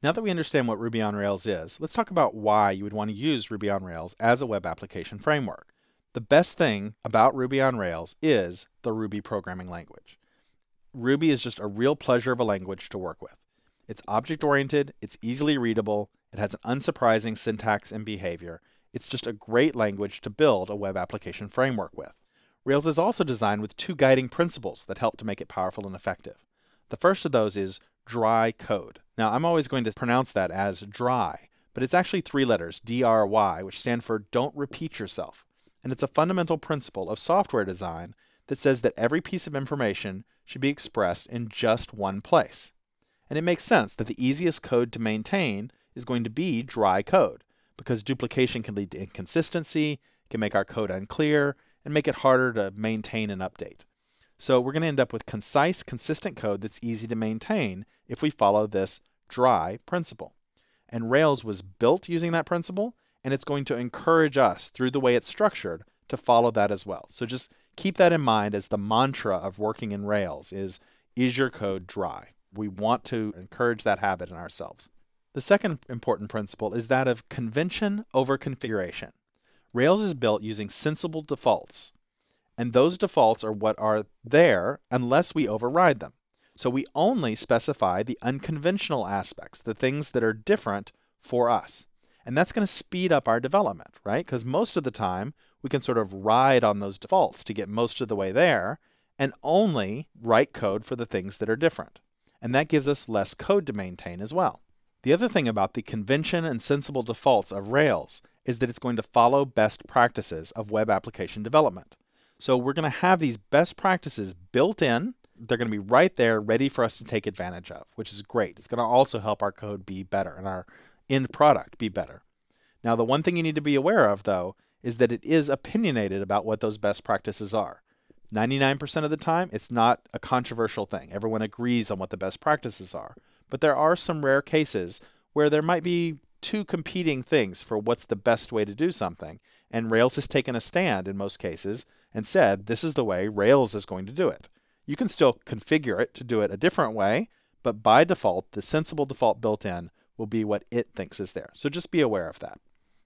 Now that we understand what Ruby on Rails is, let's talk about why you would want to use Ruby on Rails as a web application framework. The best thing about Ruby on Rails is the Ruby programming language. Ruby is just a real pleasure of a language to work with. It's object-oriented, it's easily readable, it has an unsurprising syntax and behavior. It's just a great language to build a web application framework with. Rails is also designed with two guiding principles that help to make it powerful and effective. The first of those is dry code. Now, I'm always going to pronounce that as dry, but it's actually three letters, DRY, which stand for don't repeat yourself. And it's a fundamental principle of software design that says that every piece of information should be expressed in just one place. And it makes sense that the easiest code to maintain is going to be dry code, because duplication can lead to inconsistency, can make our code unclear, and make it harder to maintain and update. So we're going to end up with concise, consistent code that's easy to maintain if we follow this dry principle. And Rails was built using that principle, and it's going to encourage us through the way it's structured to follow that as well. So just keep that in mind as the mantra of working in Rails is your code dry? We want to encourage that habit in ourselves. The second important principle is that of convention over configuration. Rails is built using sensible defaults, and those defaults are what are there unless we override them. So we only specify the unconventional aspects, the things that are different for us. And that's going to speed up our development, right? Because most of the time we can sort of ride on those defaults to get most of the way there and only write code for the things that are different. And that gives us less code to maintain as well. The other thing about the convention and sensible defaults of Rails is that it's going to follow best practices of web application development. So we're going to have these best practices built in. They're going to be right there ready for us to take advantage of, which is great. It's going to also help our code be better and our end product be better. Now, the one thing you need to be aware of, though, is that it is opinionated about what those best practices are. 99% of the time, it's not a controversial thing. Everyone agrees on what the best practices are. But there are some rare cases where there might be two competing things for what's the best way to do something. And Rails has taken a stand in most cases and said, this is the way Rails is going to do it. You can still configure it to do it a different way, but by default, the sensible default built in will be what it thinks is there. So just be aware of that.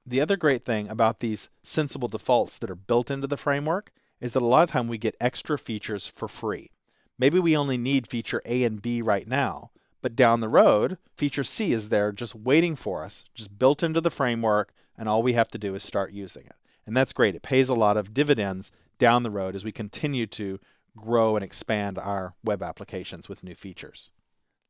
The other great thing about these sensible defaults that are built into the framework is that a lot of time we get extra features for free. Maybe we only need feature A and B right now, but down the road, feature C is there just waiting for us, just built into the framework, and all we have to do is start using it. And that's great. It pays a lot of dividends down the road as we continue to grow and expand our web applications with new features.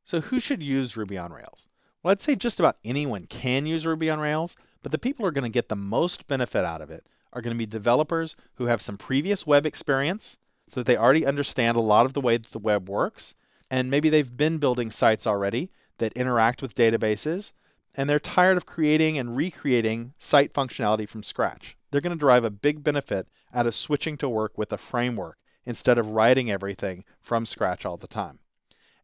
So who should use Ruby on Rails? Well, I'd say just about anyone can use Ruby on Rails, but the people who are going to get the most benefit out of it are going to be developers who have some previous web experience so that they already understand a lot of the way that the web works, and maybe they've been building sites already that interact with databases, and they're tired of creating and recreating site functionality from scratch. They're going to derive a big benefit out of switching to work with a framework instead of writing everything from scratch all the time.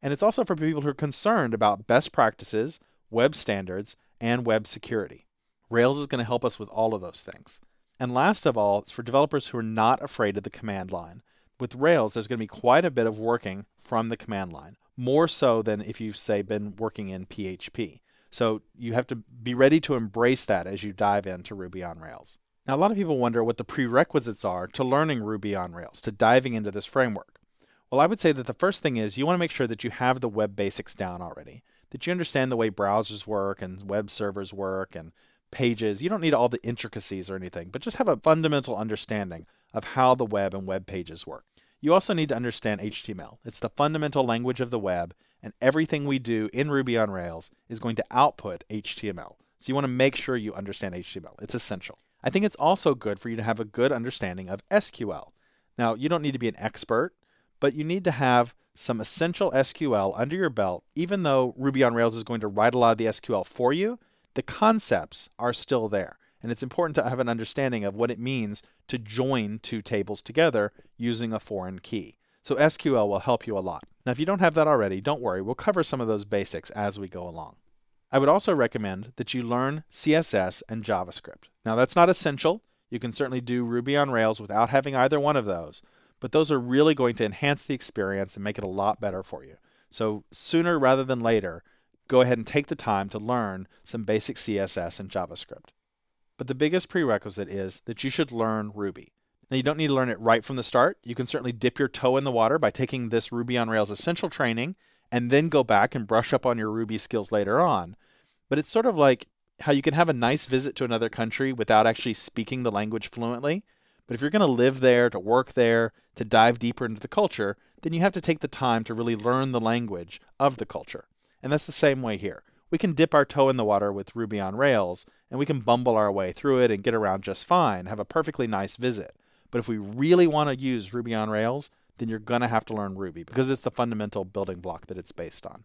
And it's also for people who are concerned about best practices, web standards, and web security. Rails is going to help us with all of those things. And last of all, it's for developers who are not afraid of the command line. With Rails, there's going to be quite a bit of working from the command line, more so than if you've, say, been working in PHP. So you have to be ready to embrace that as you dive into Ruby on Rails. Now, a lot of people wonder what the prerequisites are to learning Ruby on Rails, to diving into this framework. Well, I would say that the first thing is you want to make sure that you have the web basics down already, that you understand the way browsers work and web servers work and pages. You don't need all the intricacies or anything, but just have a fundamental understanding of how the web and web pages work. You also need to understand HTML. It's the fundamental language of the web, and everything we do in Ruby on Rails is going to output HTML. So you want to make sure you understand HTML. It's essential. I think it's also good for you to have a good understanding of SQL. Now, you don't need to be an expert, but you need to have some essential SQL under your belt. Even though Ruby on Rails is going to write a lot of the SQL for you, the concepts are still there. And it's important to have an understanding of what it means to join two tables together using a foreign key. So SQL will help you a lot. Now, if you don't have that already, don't worry. We'll cover some of those basics as we go along. I would also recommend that you learn CSS and JavaScript. Now, that's not essential. You can certainly do Ruby on Rails without having either one of those, but those are really going to enhance the experience and make it a lot better for you. So sooner rather than later, go ahead and take the time to learn some basic CSS and JavaScript. But the biggest prerequisite is that you should learn Ruby. Now, you don't need to learn it right from the start. You can certainly dip your toe in the water by taking this Ruby on Rails essential training and then go back and brush up on your Ruby skills later on. But it's sort of like how you can have a nice visit to another country without actually speaking the language fluently. But if you're going to live there, to work there, to dive deeper into the culture, then you have to take the time to really learn the language of the culture. And that's the same way here. We can dip our toe in the water with Ruby on Rails, and we can bumble our way through it and get around just fine, have a perfectly nice visit. But if we really want to use Ruby on Rails, then you're going to have to learn Ruby because it's the fundamental building block that it's based on.